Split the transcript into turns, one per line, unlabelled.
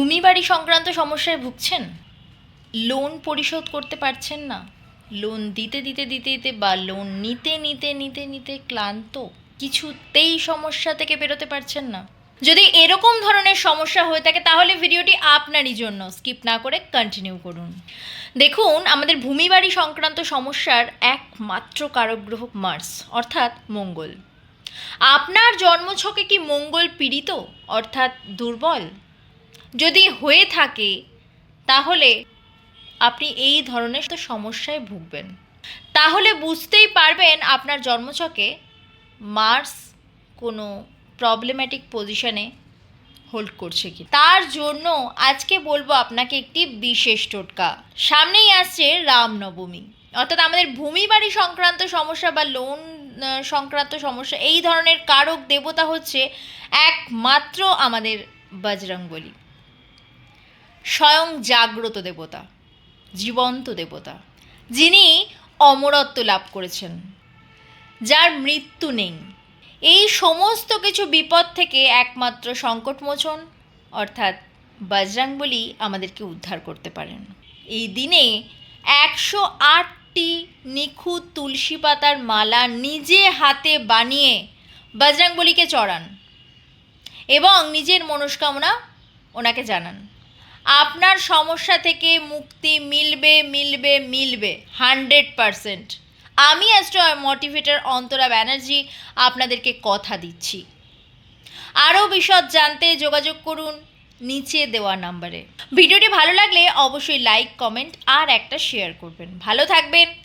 ভূমি বাড়ি সংক্রান্ত সমস্যায় ভুগছেন? লোন পরিশোধ করতে পারছেন না, লোন দিতে দিতে দিতে দিতে বা লোন নিতে নিতে নিতে নিতে ক্লান্ত, কিছুতেই সমস্যা থেকে বেরোতে পারছেন না? যদি এরকম ধরনের সমস্যা হয়ে থাকে তাহলে ভিডিওটি আপনারই জন্য, স্কিপ না করে কন্টিনিউ করুন। দেখুন, আমাদের ভূমি বাড়ি সংক্রান্ত সমস্যার একমাত্র কারক গ্রহ মার্স অর্থাৎ মঙ্গল। আপনার জন্মছকে কি মঙ্গল পীড়িত অর্থাৎ দুর্বল? যদি হয়ে থাকে তাহলে আপনি এই ধরনের সমস্যায় ভুগবেন। তাহলে বুঝতেই পারবেন আপনার জন্মছকে মার্স কোনো প্রবলেম্যাটিক পজিশনে হোল্ড করছে কি। তার জন্য আজকে বলবো আপনাকে একটি বিশেষ টোটকা। সামনেই আসছে রামনবমী, অর্থাৎ আমাদের ভূমি বাড়ি সংক্রান্ত সমস্যা বা লোন সংক্রান্ত সমস্যা, এই ধরনের কারক দেবতা হচ্ছে একমাত্র আমাদের বজরংবলী, স্বয়ং জাগ্রত দেবতা, জীবন্ত দেবতা, যিনি অমরত্ব লাভ করেছেন, যার মৃত্যু নেই। এই সমস্ত কিছু বিপদ থেকে একমাত্র সংকটমোচন অর্থাৎ বজরংবলী আমাদেরকে উদ্ধার করতে পারেন। এই দিনে 108টি নিখুঁত তুলসী পাতার মালা নিজে হাতে বানিয়ে বজরংবলীকে চড়ান এবং নিজের মনস্কামনা ওনাকে জানান। আপনার সমস্যা থেকে মুক্তি মিলবে মিলবে মিলবে 100%। আমি অ্যাস্ট্রো মোটিভেটর অন্তরা ব্যানার্জি আপনাদেরকে কথা দিচ্ছি। আরও বিশদ জানতে যোগাযোগ করুন নিচে দেওয়া নাম্বারে। ভিডিওটি ভালো লাগলে অবশ্যই লাইক, কমেন্ট আর একটা শেয়ার করবেন। ভালো থাকবেন,